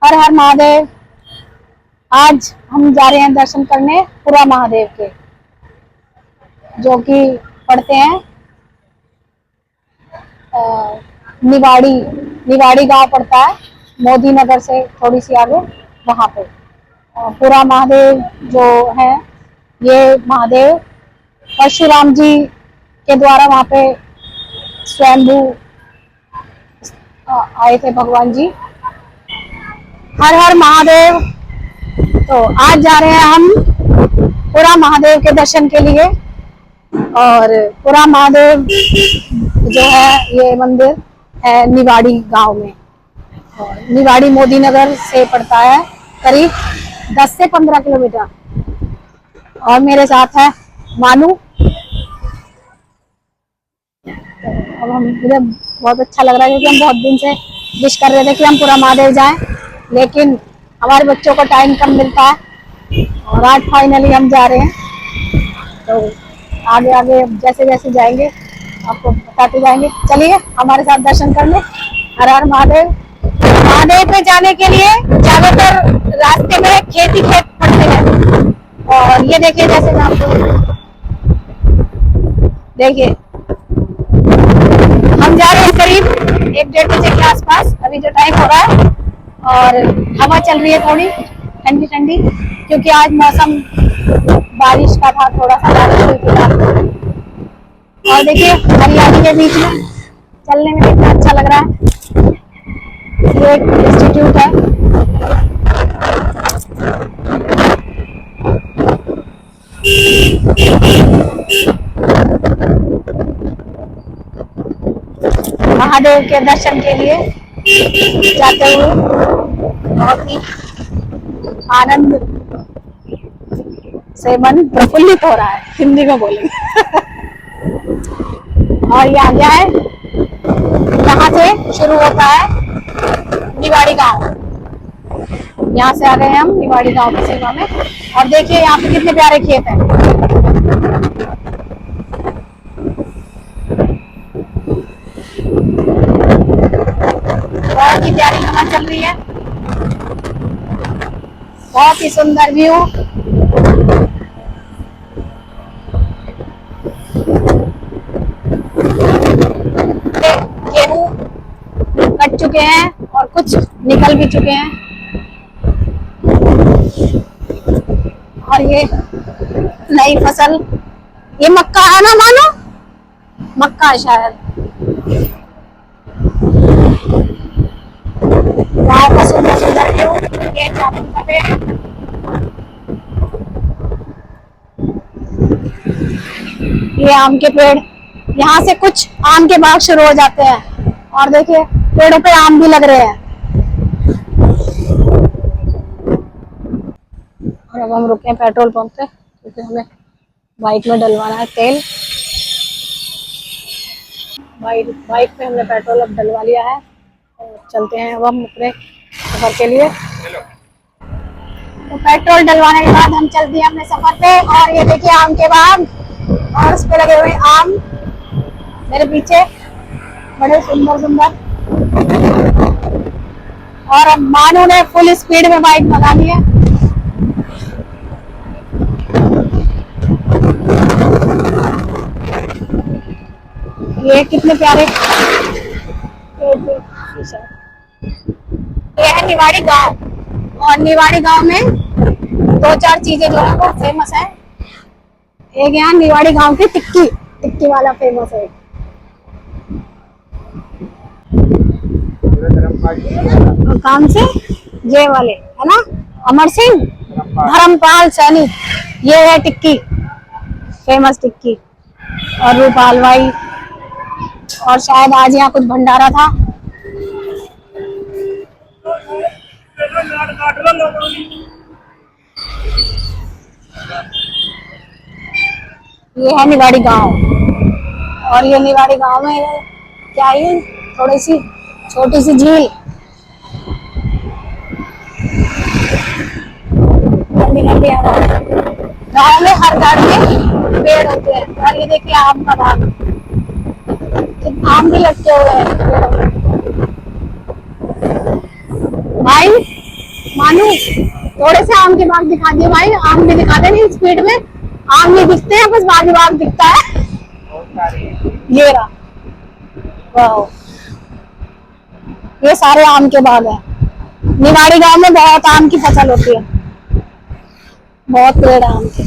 हर हर महादेव। आज हम जा रहे हैं दर्शन करने पुरा महादेव के, जो कि पड़ते हैं निवाड़ी। निवाड़ी गांव पड़ता है मोदी नगर से थोड़ी सी आगे, वहां पे। पुरा महादेव जो है, ये महादेव परशुराम जी के द्वारा वहां पे स्वयंभू आए थे भगवान जी। हर हर महादेव। तो आज जा रहे हैं हम पुरा महादेव के दर्शन के लिए। और पुरा महादेव जो है, ये मंदिर है निवाड़ी गांव में। और निवाड़ी मोदी नगर से पड़ता है करीब 10 से 15 किलोमीटर। और मेरे साथ है मानू। अब मुझे बहुत अच्छा लग रहा है, क्योंकि हम बहुत दिन से विश कर रहे थे कि हम पुरा महादेव जाएं, लेकिन हमारे बच्चों को टाइम कम मिलता है। और आज फाइनली हम जा रहे हैं। तो आगे आगे जैसे जैसे जाएंगे आपको बताते जाएंगे। चलिए हमारे साथ दर्शन करने। हर हर महादेव। महादेव पे जाने के लिए ज्यादातर रास्ते में खेत ही खेत पड़ते हैं। और ये देखिए, जैसे मैं आपको देखिए, हम जा रहे हैं करीब 1-1:30 बजे के आसपास, अभी जो टाइम हो रहा है। और हवा चल रही है थोड़ी ठंडी ठंडी, क्योंकि आज मौसम बारिश का था, थोड़ा सा बारिश हुई थी। और देखिए हरियाली के बीच में चलने में कितना अच्छा लग रहा है। ये एक इंस्टीट्यूट है। महादेव के दर्शन के लिए जाते हुए बहुत ही आनंद से मन प्रफुल्लित हो रहा है, हिंदी में बोलेंगे। और ये आ गया है, यहाँ से शुरू होता है निवाड़ी गांव। यहाँ से आ गए हम निवाड़ी गांव की सीमा में। और देखिए यहाँ पे कितने प्यारे खेत हैं। बहुत ही प्यारी हवा चल रही है, बहुत ही सुंदर व्यू। गेहूं कट चुके हैं और कुछ निकल भी चुके हैं। और ये नई फसल, ये मक्का है ना मानो, मक्का है शायद। गाँव का सुंदर सुंदर व्यू। ये जामुन का पेड़, ये आम के पेड़। यहाँ से कुछ आम के बाग शुरू हो जाते हैं। और देखिए पेड़ों पे आम भी लग रहे हैं। और अब हम रुके हैं पेट्रोल पंप पे, क्योंकि हमें बाइक में डलवाना है तेल। बाइक पे हमने पेट्रोल अब डलवा लिया है। और चलते हैं अब हम अपने सफर के लिए। तो पेट्रोल डलवाने के बाद हम चलते हैं अपने सफर पे। और ये देखिए आम के बाग, और उस पे लगे हुए आम मेरे पीछे, बड़े सुंदर सुंदर। और अब मानो ने फुल स्पीड में बाइक भगा ली है। ये कितने प्यारे, ये है निवाड़ी गांव। और निवाड़ी गांव में 2-4 चीजें जो है वो फेमस है। एक यहाँ निवाड़ी गांव की टिक्की, टिक्की वाला फेमस है। काम से ये वाले है ना, अमर सिंह धर्मपाल सैनी, ये है टिक्की, फेमस टिक्की। और रूपा हलवाई। और शायद आज यहाँ कुछ भंडारा था। ये है निवाड़ी गांव। और ये निवाड़ी गांव में क्या है, थोड़ी सी छोटी सी झील, ठंडी ठंडी हवा। गाँव में हर घर में पेड़ होते हैं। और ये देखिए आम का बाग, आम भी लटके हुए हैं भाई। थोड़े से आम के बाग दिखा दिए भाई, आम भी दिखा दे, नहीं स्पीड में आम नहीं दिखते हैं, बस बाग ही बाग दिखता है। ये रहा, वाह, ये सारे आम के बाग है। निवाड़ी गांव में बहुत आम की फसल होती है, बहुत पेड़ है आम के।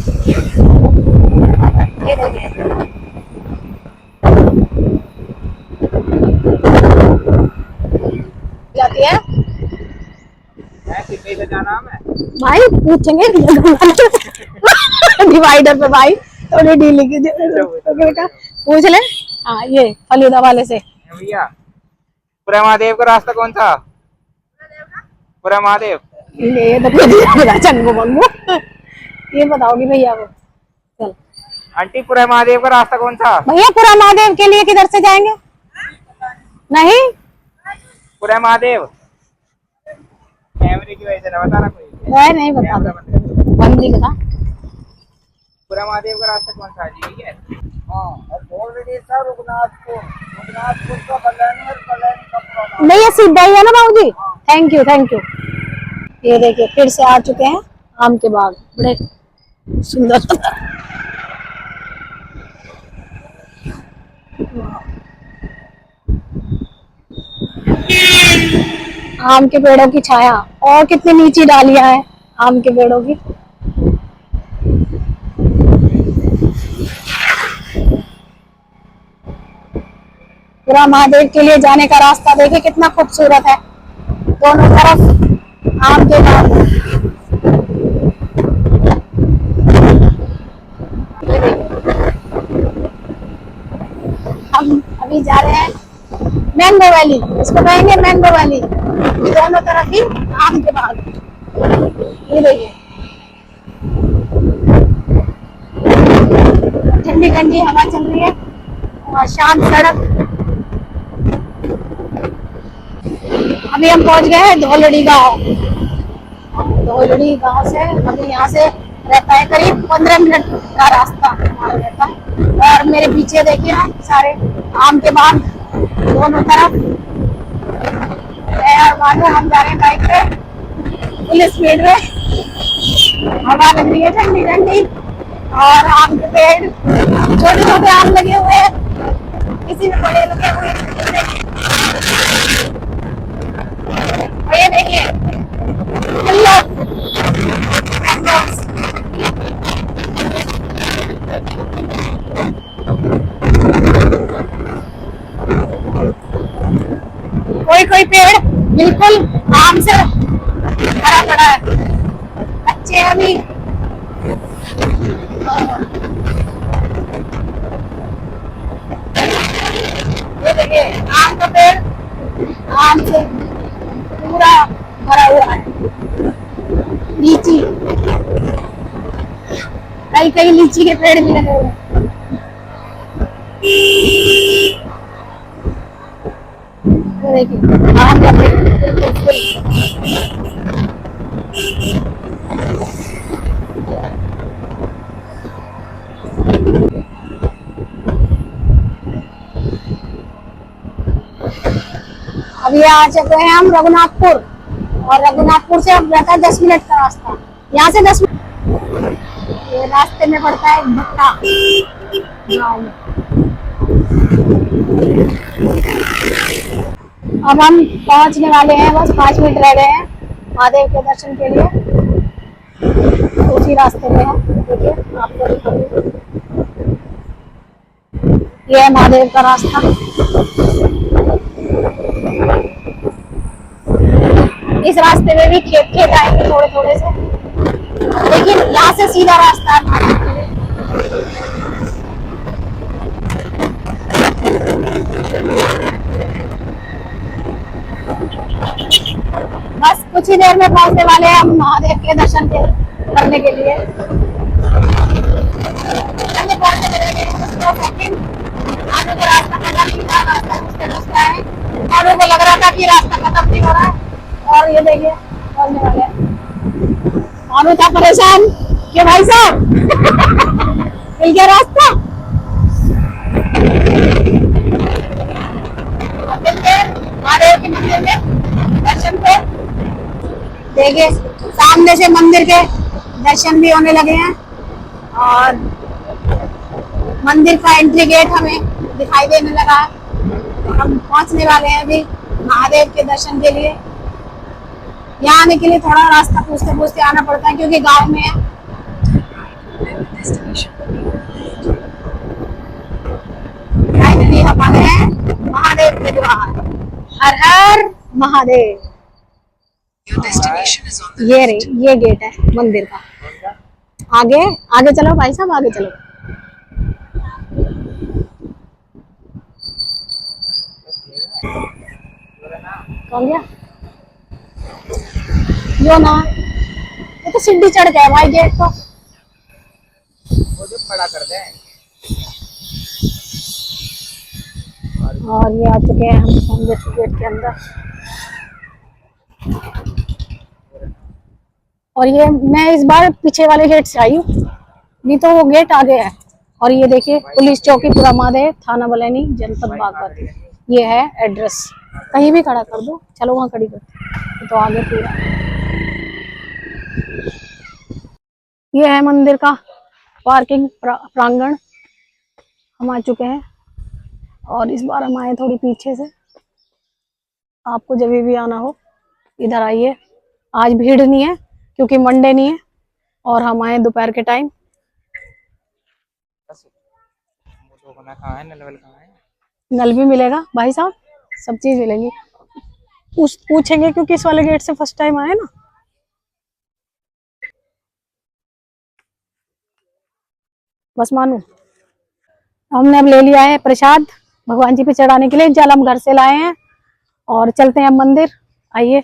ये देखिए, जाती है क्या नाम है भाई, पूछेंगे डिवाइडर पे भाई, थोड़ी डीली की बेटा पूछ ले। हाँ, ये फलूदा वाले से। भैया, पूरा महादेव का रास्ता कौन सा? पूरा महादेव ये तो बता चंगू मंगू, ये बताओगी भैया को। चल आंटी, पूरा महादेव का रास्ता कौन सा? भैया, पूरा महादेव के लिए किधर से जाएंगे? नहीं, पूरा महादेव कैमरे की वजह से ना बता रहा कोई। वह नहीं बता दे, बंदी का। पूरा महादेव का रास्ता कौन सा जी? भैया ऑलरेडी सर रुगनाथपुर का कल्याणी और कल्याणी का नहीं, ये सीधा ही है ना बाबूजी। Thank you, thank you. ये देखिए, फिर से आ चुके हैं आम के बाग, बड़े सुंदर। आम के पेड़ों की छाया, और कितनी नीची डालियां हैं आम के पेड़ों की। पूरा महादेव के लिए जाने का रास्ता देखिए कितना खूबसूरत है, दोनों तरफ आम के बाग। हम अभी जा रहे हैं मैंगो वैली, इसको कहेंगे मैंगो वैली। दोनों तरफ ही आम के बाग। ये देखिए, ठंडी ठंडी हवा चल रही है और शांत सड़क। अभी हम पहुंच गए हैं धौलड़ी गांव। धौलड़ी गांव से अभी यहाँ से रहता है करीब 15 मिनट का रास्ता हमारा रहता है। और मेरे पीछे देखिए ना, सारे आम के बाग दोनों तरफ। और मानो हम जा रहे हैं बाइक पे फुल स्पीड में, हवा लग रही है ठंडी ठंडी, और आम के पेड़, छोटे छोटे आम लगे हुए हैं, किसी में बड़े लगे हुए हैं। ये देखिए, कोई कोई पेड़ बिल्कुल आम से भरा पड़ा है, अच्छे अभी। ये देखिए, आम का पेड़ आम से पूरा भरा हुआ है। लीची, कई कई लीची के पेड़ भी लगे हुए हैं। देखिए, आम का पेड़ अभी आ चुके हैं हम रघुनाथपुर, और रघुनाथपुर से अब रहता है 10 मिनट का रास्ता, यहाँ से 10 मिनट। ये रास्ते में पड़ता है भट्टा गाँव में। अब हम पहुंचने वाले हैं, बस 5 मिनट रह गए हैं महादेव के दर्शन के लिए। उसी रास्ते में है, देखिए आपको दिखाऊंगी। ये है महादेव का रास्ता। इस रास्ते में भी खेत खेत आएंगे थोड़े थोड़े से, लेकिन यहाँ से सीधा रास्ता है। बस कुछ ही देर में पहुंचने वाले हैं हम महादेव के दर्शन करने के लिए। आने को रास्ता खत्म नहीं था, रास्ता घुसते है, आने को लग रहा था कि रास्ता खत्म नहीं हो रहा है, और ये देखिए पहुंचने वाले हैं। आने था परेशान कि भाई साहब मिल गया रास्ता। महादेव के मंदिर में दर्शन पे देखिए सामने से मंदिर के दर्शन भी होने लगे हैं और मंदिर का एंट्री गेट हमें दिखाई देने लगा है। हम पहुंचने वाले हैं अभी महादेव के दर्शन के लिए। यहाँ आने के लिए थोड़ा रास्ता पूछते पूछते आना पड़ता है क्योंकि गांव में है। फाइनली हम आ गए हैं महादेव के द्वार। हर हर महादेव। ये रे ये गेट है मंदिर का। आगे आगे चलो भाई साहब, आगे चलो। कौन गया यो ना, ये तो सीढ़ी चढ़ गया भाई गेट को। वो जो खड़ा कर दे। और ये आ चुके हैं हम मंदिर के गेट के अंदर। और ये मैं इस बार पीछे वाले गेट से आई हूँ, नहीं तो वो गेट आगे है। और ये देखिए पुलिस चौकी पूरा महादेव, थाना बलैनी, जनपद बागपत। ये है एड्रेस। कहीं भी खड़ा कर दो, चलो वहाँ खड़ी कर तो आगे पूरा। ये है मंदिर का पार्किंग प्रांगण। हम आ चुके हैं और इस बार हम आए थोड़ी पीछे से। आपको जब भी आना हो इधर आइए। आज भीड़ नहीं है क्योंकि मंडे नहीं है और हम आए दोपहर के टाइम। कहाँ है नल कहाँ है? नल भी मिलेगा भाई साहब, सब चीज मिलेगी। पूछेंगे क्योंकि इस वाले गेट से फर्स्ट टाइम आए ना। बस मानो हमने अब ले लिया है प्रसाद भगवान जी पे चढ़ाने के लिए। जल हम घर से लाए हैं और चलते हैं मंदिर। आइए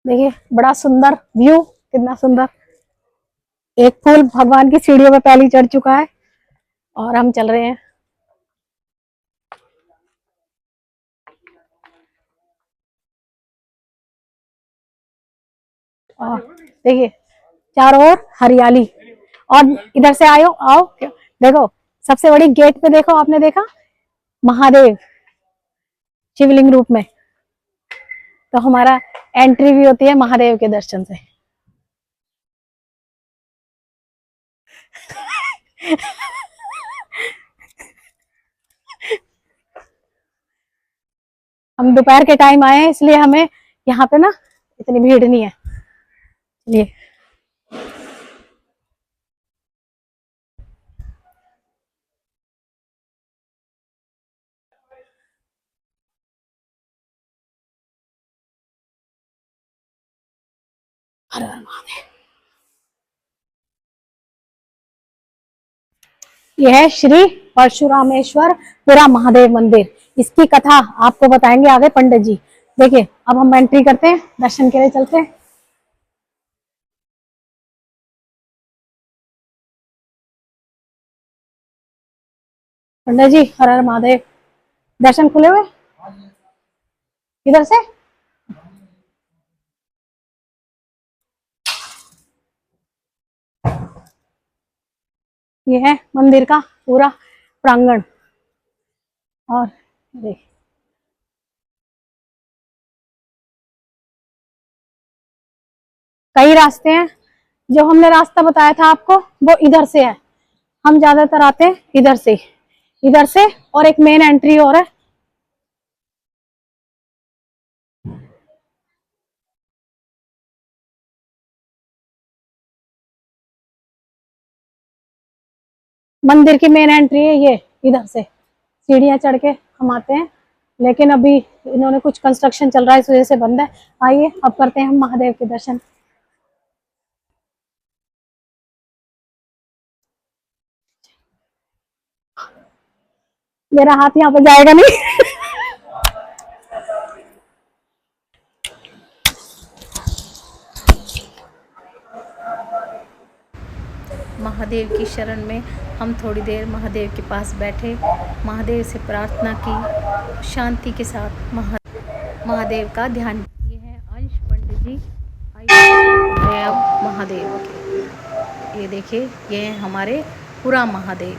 देखिए बड़ा सुंदर व्यू, कितना सुंदर। एक फूल भगवान की सीढ़ियों पे पहले चढ़ चुका है और हम चल रहे हैं। और देखिए चारों ओर हरियाली। और इधर से आयो आओ, देखो सबसे बड़ी गेट पे देखो, आपने देखा महादेव शिवलिंग रूप में। तो हमारा एंट्री भी होती है महादेव के दर्शन से। हम दोपहर के टाइम आए हैं इसलिए हमें यहाँ पे ना इतनी भीड़ नहीं है। ये हर हर महादेव। यह है श्री परशुरामेश्वर पुरा महादेव मंदिर। इसकी कथा आपको बताएंगे आगे पंडित जी। देखिए अब हम एंट्री करते हैं, दर्शन के लिए चलते हैं। पंडित जी हर हर महादेव। दर्शन खुले हुए इधर से। ये है मंदिर का पूरा प्रांगण। और देख कई रास्ते हैं। जो हमने रास्ता बताया था आपको वो इधर से है। हम ज्यादातर आते हैं इधर से। इधर से और एक मेन एंट्री और है। मंदिर की मेन एंट्री है ये, इधर से सीढ़ियां चढ़ के हम आते हैं। लेकिन अभी इन्होंने कुछ कंस्ट्रक्शन चल रहा है इस वजह से बंद है। आइए अब करते हैं हम महादेव के दर्शन। मेरा हाथ यहाँ पे जाएगा नहीं। महादेव की शरण में हम थोड़ी देर महादेव के पास बैठे, महादेव से प्रार्थना की, शांति के साथ महादेव का ध्यान। ये है अंश पंडित जी। आइए अब महादेव के, ये देखिए ये है हमारे पूरा महादेव।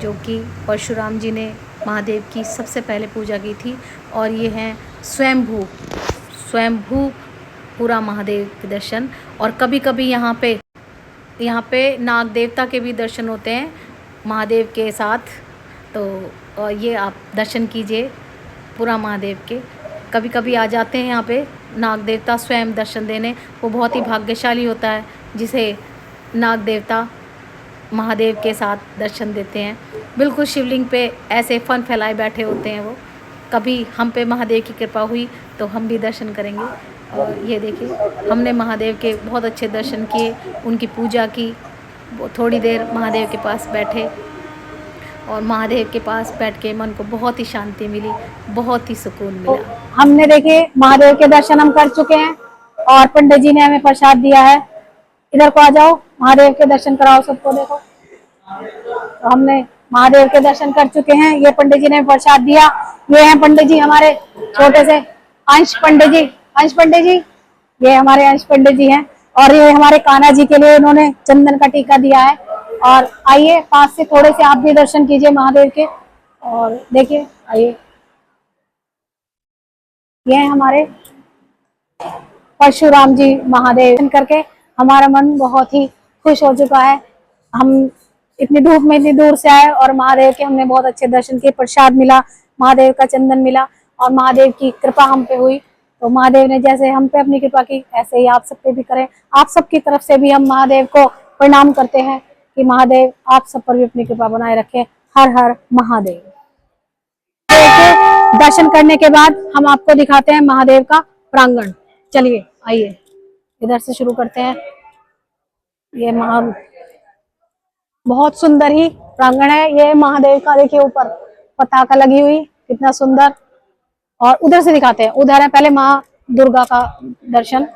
जो कि परशुराम जी ने महादेव की सबसे पहले पूजा की थी। और ये हैं स्वयंभू स्वयंभू पूरा महादेव के दर्शन। और कभी कभी यहाँ पे नाग देवता के भी दर्शन होते हैं महादेव के साथ। तो ये आप दर्शन कीजिए पूरा महादेव के। कभी कभी आ जाते हैं यहाँ पे नाग देवता स्वयं दर्शन देने। वो बहुत ही भाग्यशाली होता है जिसे नाग देवता महादेव के साथ दर्शन देते हैं। बिल्कुल शिवलिंग पे ऐसे फन फैलाए बैठे होते हैं वो। कभी हम पे महादेव की कृपा हुई तो हम भी दर्शन करेंगे। और ये देखिए हमने महादेव के बहुत अच्छे दर्शन किए, उनकी पूजा की। वो थोड़ी देर महादेव के पास बैठे और महादेव के पास बैठ के मन को बहुत ही शांति मिली, बहुत ही सुकून मिला। हमने देखे महादेव के दर्शन हम कर चुके हैं और पंडित जी ने हमें प्रसाद दिया है। इधर को आ जाओ, महादेव के दर्शन कराओ सबको। देखो तो हमने महादेव के दर्शन कर चुके हैं। ये पंडित जी ने प्रसाद दिया। ये हैं पंडित जी हमारे छोटे से अंश पंडित जी। अंश पंडित जी, ये हमारे अंश पंडित जी हैं। और ये हमारे कान्हा जी के लिए इन्होंने चंदन का टीका दिया है। और आइए पास से थोड़े से आप भी दर्शन कीजिए महादेव के। और देखिए, आइए, ये हैं हमारे परशुराम जी महादेव। करके हमारा मन बहुत ही खुश हो चुका है। हम इतनी धूप में इतनी दूर से आए और महादेव के हमने बहुत अच्छे दर्शन किए, प्रसाद मिला, महादेव का चंदन मिला और महादेव की कृपा हम पे हुई। तो महादेव ने जैसे हम पे अपनी कृपा की, ऐसे ही आप सब पे भी करें। आप सबकी तरफ से भी हम महादेव को प्रणाम करते हैं कि महादेव आप सब पर भी अपनी कृपा बनाए रखें। हर हर महादेव। दर्शन करने के बाद हम आपको दिखाते हैं महादेव का प्रांगण। चलिए आइए, इधर से शुरू करते हैं। ये बहुत सुंदर ही प्रांगण है ये महादेव का। देखिए ऊपर पताका लगी हुई, कितना सुंदर। और उधर से दिखाते हैं, उधर है पहले माँ दुर्गा का दर्शन।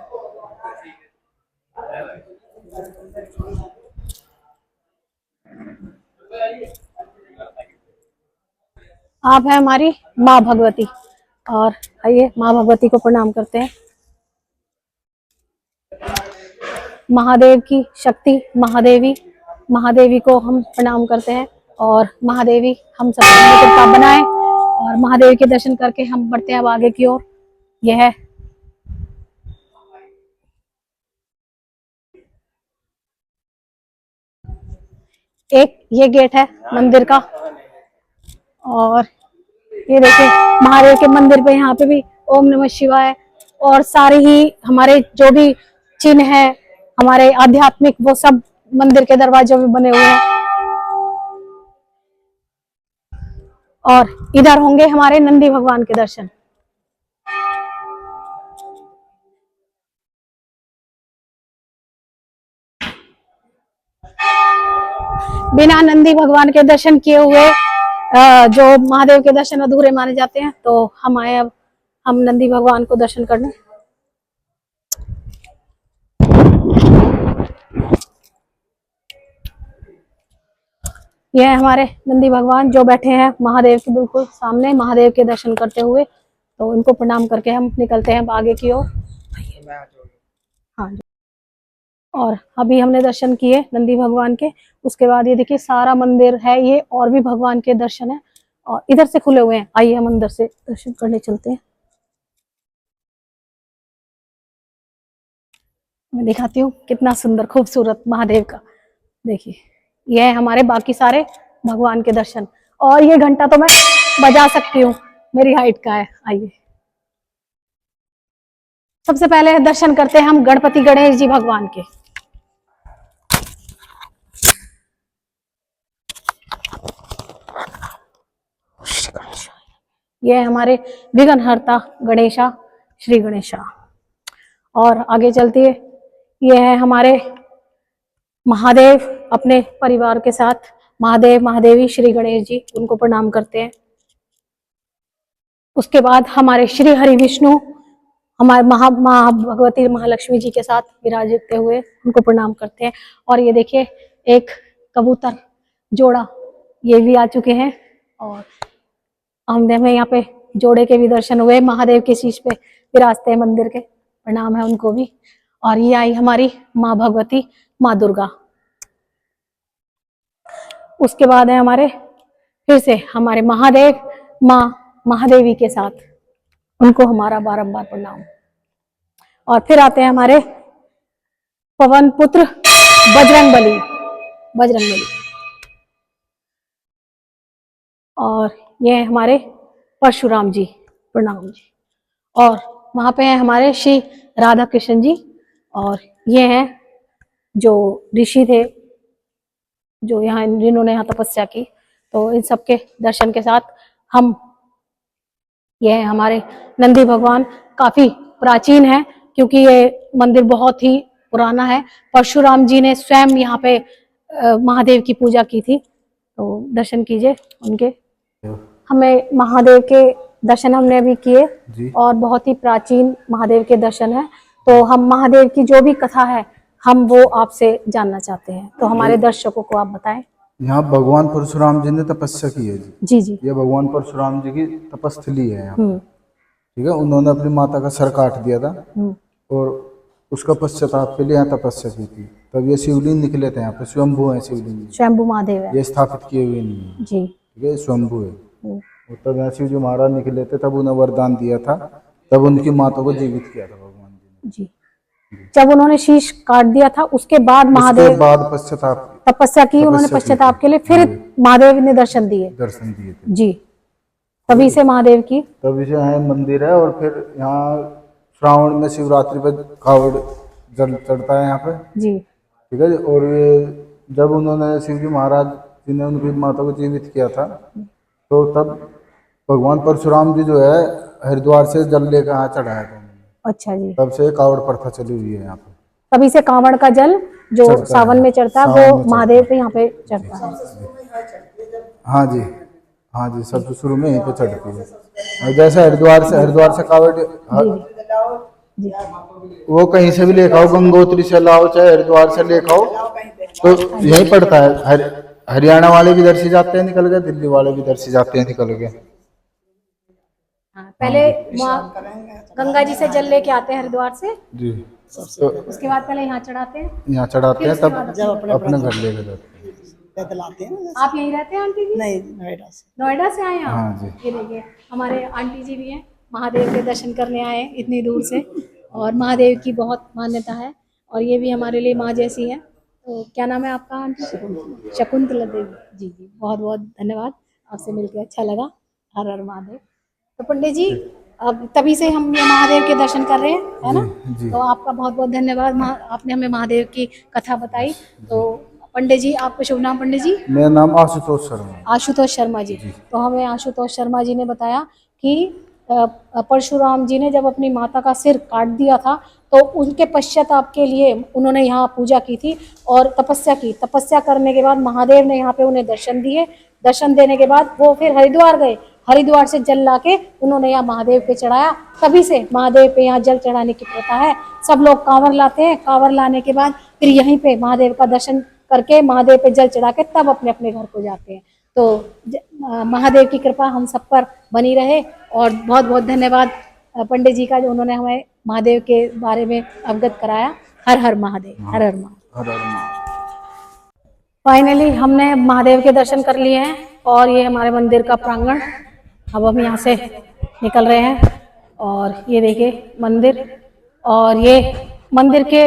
आप है हमारी माँ भगवती। और आइए माँ भगवती को प्रणाम करते हैं। महादेव की शक्ति महादेवी को हम प्रणाम करते हैं। और महादेवी हम सब की कृपा बनाए। और महादेव के दर्शन करके हम बढ़ते हैं अब आगे की ओर। यह है ये गेट है मंदिर का। और ये देखिए महादेव के मंदिर पे, यहाँ पे भी ओम नमः शिवाय और सारे ही हमारे जो भी चिन्ह है हमारे आध्यात्मिक, वो सब मंदिर के दरवाजों में बने हुए हैं। और इधर होंगे हमारे नंदी भगवान के दर्शन। बिना नंदी भगवान के दर्शन किए हुए जो महादेव के दर्शन अधूरे माने जाते हैं। तो हम आए अब हम नंदी भगवान को दर्शन करने। यह है हमारे नंदी भगवान जो बैठे हैं महादेव के बिल्कुल सामने, महादेव के दर्शन करते हुए। तो उनको प्रणाम करके हम निकलते हैं आगे की ओर। हाँ, और अभी हमने दर्शन किए नंदी भगवान के। उसके बाद ये देखिए सारा मंदिर है ये, और भी भगवान के दर्शन है और इधर से खुले हुए हैं। आइए हम अंदर से दर्शन करने चलते हैं। मैं दिखाती हूँ कितना सुंदर खूबसूरत महादेव का। देखिए यह है हमारे बाकी सारे भगवान के दर्शन। और ये घंटा तो मैं बजा सकती हूँ, मेरी हाइट का है। आइए सबसे पहले दर्शन करते हैं हम गणपति गणेश जी भगवान के। ये हमारे विघ्नहर्ता गणेशा, श्री गणेशा। और आगे चलती है, ये है हमारे महादेव अपने परिवार के साथ, महादेव महादेवी श्री गणेश जी, उनको प्रणाम करते हैं। उसके बाद हमारे श्री हरि विष्णु हमारे माँ भगवती महालक्ष्मी जी के साथ विराजते हुए उनको प्रणाम करते हैं। और ये देखिए एक कबूतर जोड़ा ये भी आ चुके हैं। और हमें यहाँ पे जोड़े के भी दर्शन हुए, महादेव के शीश पे विराजते हैं मंदिर के, प्रणाम है उनको भी। और ये आई हमारी माँ भगवती, माँ दुर्गा। उसके बाद है हमारे फिर से हमारे महादेव माँ महादेवी के साथ, उनको हमारा बारंबार प्रणाम। और फिर आते हैं हमारे पवन पुत्र बजरंगबली, बजरंगबली। और ये है हमारे परशुराम जी, प्रणाम जी। और वहां पे है हमारे श्री राधा कृष्ण जी, और ये हैं जो ऋषि थे जो यहाँ जिन्होंने यहाँ तपस्या की। तो इन सबके दर्शन के साथ हम, ये है हमारे नंदी भगवान, काफी प्राचीन है क्योंकि ये मंदिर बहुत ही पुराना है। परशुराम जी ने स्वयं यहाँ पे महादेव की पूजा की थी। तो दर्शन कीजिए उनके। हमें महादेव के दर्शन हमने अभी किए और बहुत ही प्राचीन महादेव के दर्शन है। तो हम महादेव की जो भी कथा है हम वो आपसे जानना चाहते हैं, तो हमारे दर्शकों को आप बताएं। यहाँ भगवान परशुराम जी ने तपस्या की है जी जी। ये भगवान परशुराम जी की तपस्थली है यहाँ, ठीक है। उन्होंने अपनी माता का सर काट दिया था और उसका पश्चाताप के लिए यहाँ तपस्या की थी। तब ये शिवलिंग निकले थे यहाँ पे, स्वयंभू है शिवलिंग, स्वयंभू महादेव है, ये स्थापित किए हुए नहीं है जी, ठीक है, स्वयंभू है। और तब यहाँ शिव जी महाराज निकले थे, तब उन्हें वरदान दिया था, तब उनकी माता को जीवित किया था भगवान जी ने। जी। जब उन्होंने शीश काट दिया था उसके बाद महादेव, उसके बाद पश्चाताप तपस्या की उन्होंने पश्चाताप के लिए, फिर महादेव ने दर्शन दिए थे जी। तभी से महादेव की, तभी से यहाँ मंदिर है। और फिर यहाँ श्रावण में शिवरात्रि पे कावड़ जल चढ़ता है यहाँ पे जी, ठीक है। और ये जब उन्होंने शिव जी महाराज जी ने उनकी माता को जीवित किया था, तो तब भगवान परशुराम जी जो है हरिद्वार से जल लेकर यहाँ चढ़ाया था। अच्छा जी। तब से कावड़ प्रथा चली हुई है यहाँ पे। तभी से कांवड़ का जल जो सावन में चढ़ता है वो महादेव पे यहाँ पे चढ़ता है। हाँ जी, हाँ जी, सबसे शुरू में यहीं पे चढ़ती है। और जैसे हरिद्वार से कावड़ वो कहीं से भी लेकर आओ, गंगोत्री से लाओ चाहे हरिद्वार से लेकर आओ, तो यही पड़ता है। हरियाणा वाले भी इधर से जाते हैं निकल गए, दिल्ली वाले भी इधर से जाते हैं निकल गए। पहले गंगा जी से जल लेके आते हैं हरिद्वार से जी, तो उसके बाद पहले यहाँ चढ़ाते हैं, तब अपने घर लेके जाते हैं। आप यहीं रहते हैं आंटी जी? नहीं, नोएडा से आए हैं आप? हाँ जी। ये देखिए हमारे आंटी जी भी हैं, महादेव के दर्शन करने आए हैं इतनी दूर से, और महादेव की बहुत मान्यता है और ये भी हमारे लिए माँ जैसी है। तो क्या नाम है आपका आंटी? शकुंतला देवी जी। जी बहुत बहुत धन्यवाद, आपसे मिलकर अच्छा लगा। हर हर महादेव। तो पंडित जी अब तभी से हम ये महादेव के दर्शन कर रहे हैं, है ना? तो आपका बहुत बहुत धन्यवाद, आपने हमें महादेव की कथा बताई। तो पंडित जी आपका शुभ नाम? पंडित जी मेरा नाम आशुतोष शर्मा। आशुतोष शर्मा जी। तो हमें आशुतोष शर्मा जी ने बताया कि परशुराम जी ने जब अपनी माता का सिर काट दिया था तो उनके पश्चाताप के लिए उन्होंने यहाँ पूजा की थी और तपस्या की। तपस्या करने के बाद महादेव ने यहाँ पे उन्हें दर्शन दिए। दर्शन देने के बाद वो फिर हरिद्वार गए, हरिद्वार से जल लाके उन्होंने यहाँ महादेव पे चढ़ाया। तभी से महादेव पे यहाँ जल चढ़ाने की प्रथा है। सब लोग कांवर लाते हैं, कांवर लाने के बाद फिर यहीं पे महादेव का दर्शन करके महादेव पे जल चढ़ा के तब अपने अपने घर को जाते हैं। तो महादेव की कृपा हम सब पर बनी रहे। और बहुत बहुत धन्यवाद पंडित जी का, जो उन्होंने हमें महादेव के बारे में अवगत कराया। हर हर महादेव, हर हर महादेव। फाइनली हमने महादेव के दर्शन कर लिए हैं और ये हमारे मंदिर का प्रांगण। अब हम यहाँ से निकल रहे हैं और ये देखिए मंदिर, और ये मंदिर के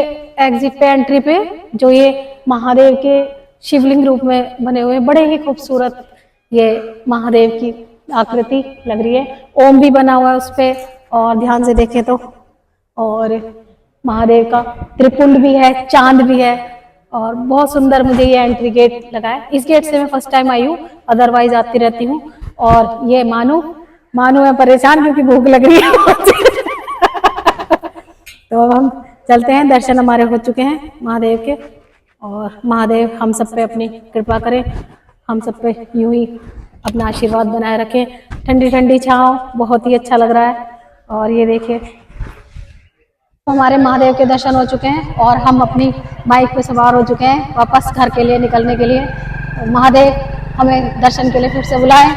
एग्जिट पे, एंट्री पे जो ये महादेव के शिवलिंग रूप में बने हुए बड़े ही खूबसूरत ये महादेव की आकृति लग रही है। ओम भी बना हुआ है उस पे, और ध्यान से देखें तो, और महादेव का त्रिपुंड भी है, चांद भी है, और बहुत सुंदर मुझे ये एंट्री गेट लगा है। इस गेट से मैं फर्स्ट टाइम आई हूँ, अदरवाइज आती रहती हूँ। और ये मानू है परेशान क्योंकि भूख लग रही है। तो अब हम चलते हैं, दर्शन हमारे हो चुके हैं महादेव के, और महादेव हम सब पे अपनी कृपा करें, हम सब पे यूं ही अपना आशीर्वाद बनाए रखें। ठंडी ठंडी छाँव, बहुत ही अच्छा लग रहा है। और ये देखिए हमारे महादेव के दर्शन हो चुके हैं और हम अपनी बाइक पे सवार हो चुके हैं वापस घर के लिए निकलने के लिए। तो महादेव हमें दर्शन के लिए फिर से बुलाएं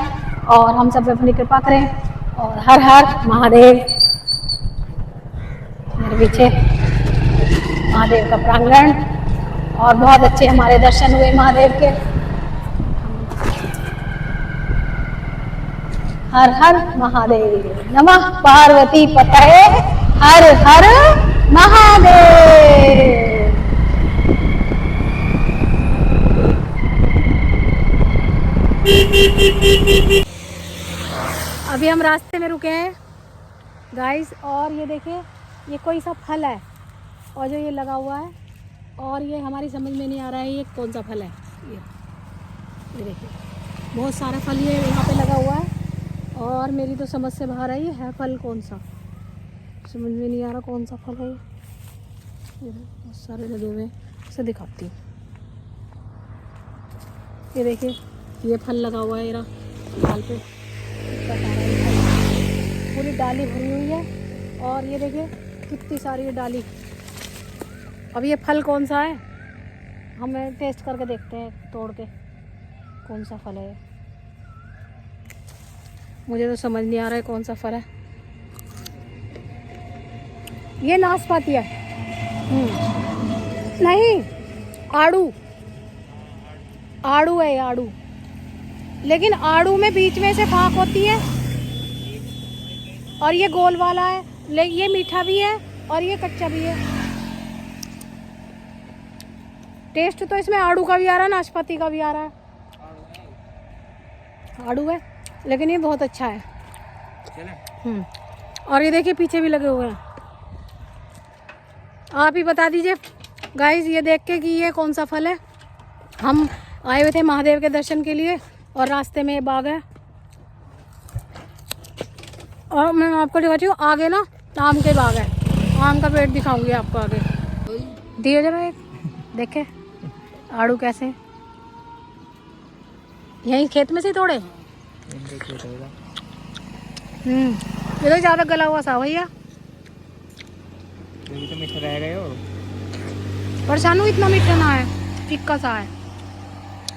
और हम सब पे अपनी कृपा करें। और हर हर महादेव। मेरे पीछे महादेव का प्रांगण, और बहुत अच्छे हमारे दर्शन हुए महादेव के। हम हर हर महादेव। नमः पार्वती पतये हर हर महादेव। अभी हम रास्ते में रुके हैं गाइस, और ये देखिए ये कोई सा फल है और जो ये लगा हुआ है, और ये हमारी समझ में नहीं आ रहा है ये कौन सा फल है। ये देखिए बहुत सारा फल ये यहाँ पे लगा हुआ है, और मेरी तो समझ से बाहर है ये है फल कौन सा, समझ में नहीं आ रहा कौन सा फल है ये बहुत सारे लगे हुए हैं। इसे दिखाती हूँ, ये देखिए ये फल लगा हुआ है ये डाल पे, पूरी डाली भरी हुई है, और ये देखिए कितनी सारी ये डाली। अब ये फल कौन सा है हम टेस्ट करके देखते हैं तोड़ के, कौन सा फल है। मुझे तो समझ नहीं आ रहा है कौन सा फल है। ये नाशपाती है। नहीं, आड़ू, आड़ू है ये, आड़ू। लेकिन आड़ू में बीच में से फाक होती है, और ये गोल वाला है, लेकिन ये मीठा भी है और ये कच्चा भी है। टेस्ट तो इसमें आड़ू का भी आ रहा है, नाशपाती का भी आ रहा है। आड़ू है लेकिन ये बहुत अच्छा है। और ये देखिए पीछे भी लगे हुए हैं। आप ही बता दीजिए गाइस ये देख के कि ये कौन सा फल है। हम आए हुए थे महादेव के दर्शन के लिए, और रास्ते में ये बाग है, और मैं आपको दिखाती हूँ आगे ना आम के बाग है, आम का पेड़ दिखाऊंगी आपको आगे। दिए जरा एक देखे आड़ू कैसे, यहीं खेत में से तोड़े। ये तो ज्यादा गला हुआ सा भैया, ये भी तो मीठा रहेगा यो। पर शानू इतना मीठा ना है, फिक्का सा है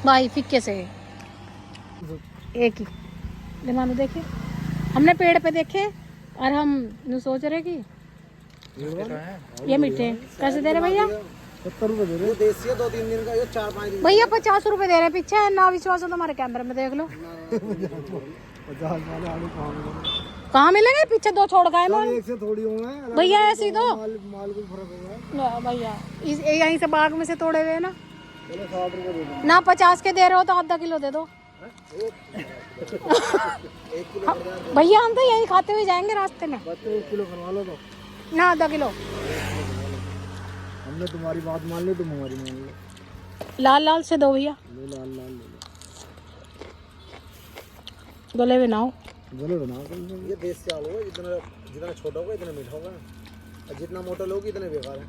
भाई, फिक्के से एक ही ले मानो। देखे हमने पेड़ पे देखे और हम सोच रहे कि ये मीठे हैं। कैसे दे रहे भैया? 70 रुपए दे रहे। देसी है 2-3 दिन का, ये 4-5 दिन। भैया 50 रुपए दे रहे हैं। पीछे ना विश्वास हो तो हमारे कैमरे में देख लो। 50 वाले आलू कहाँ मिलेंगे? पीछे दो छोड़ गए मोल एक से थोड़ी होंगे भैया, ऐसे ही तो माल को फर्क होगा भैया। यहीं से बाग में से तोड़े हुए ना। चलो 60 रुपए दे दो ना 50 के दे रहे हो तो आधा किलो दे दो। 1 किलो भैया हम तो यहीं खाते हुए जाएंगे रास्ते में। बच्चे 1 किलो करवा लो तो ना आधा किलो। हमने तुम्हारी बात मान ली, तुम हमारी मान लो। लाल लाल से दो भैया, ले लाल लाल ले गले बनाओ। बोले बनाओ। ये देश से आलू है, जितना जितना छोटा होगा इतना मीठा होगा, और जितना मोटा लोगे इतने बेकार है।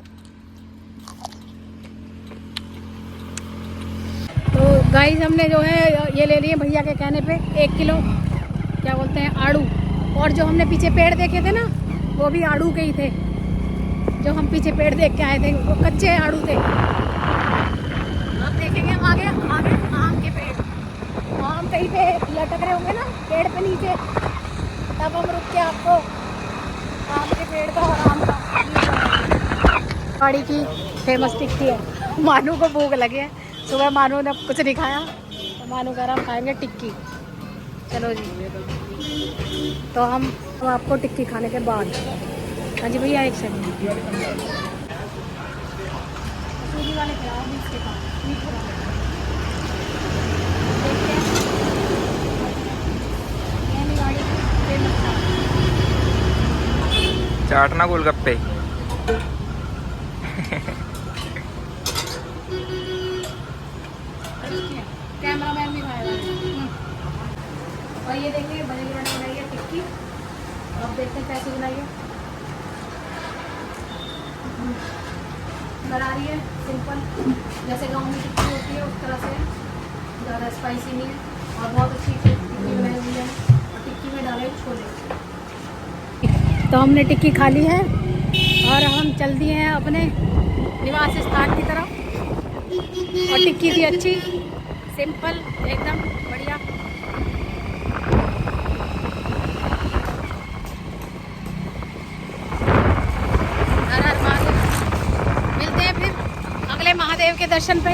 तो गाइस हमने जो है ये ले लिए भैया के कहने पे 1 किलो क्या बोलते हैं आड़ू, और जो हमने पीछे पेड़ देखे थे ना वो भी आड़ू के ही थे। जो हम पीछे पेड़ देख के आए थे वो कच्चे आड़ू थे। आप देखेंगे आगे आगे आम के पेड़, आम कहीं पे लटक रहे होंगे ना पेड़ पे नीचे, तब हम रुक के आपको आम के पेड़ का और आम का गाड़ी की फेमस टिक्की है। मानू को भूख लगी है, सुबह मानू ने कुछ नहीं खाया तो मानू कह रहा हम खाएंगे टिक्की। चलो जी, तो हम आपको टिक्की खाने के बाद। हाँ जी भैया एक सेकंड वाले खिलाओ इसके चाटना गोलगप्पे। कैमरा मैन भी खाएगा। और ये देखिए बड़ी ने बनाई है टिक्की, आप देखते हैं कैसे बनाई है। बना रही है सिंपल जैसे गाँव में टिक्की होती है उस तरह से, ज़्यादा स्पाइसी नहीं है, और बहुत अच्छी टिक्की बनाई हुई है। और टिक्की में डाले छोले। तो हमने टिक्की खा ली है और हम चल दिए हैं अपने निवास स्थान की तरफ। और टिक्की थी अच्छी, सिंपल एकदम बढ़िया। हर हर महादेव। मिलते हैं फिर अगले महादेव के दर्शन पे।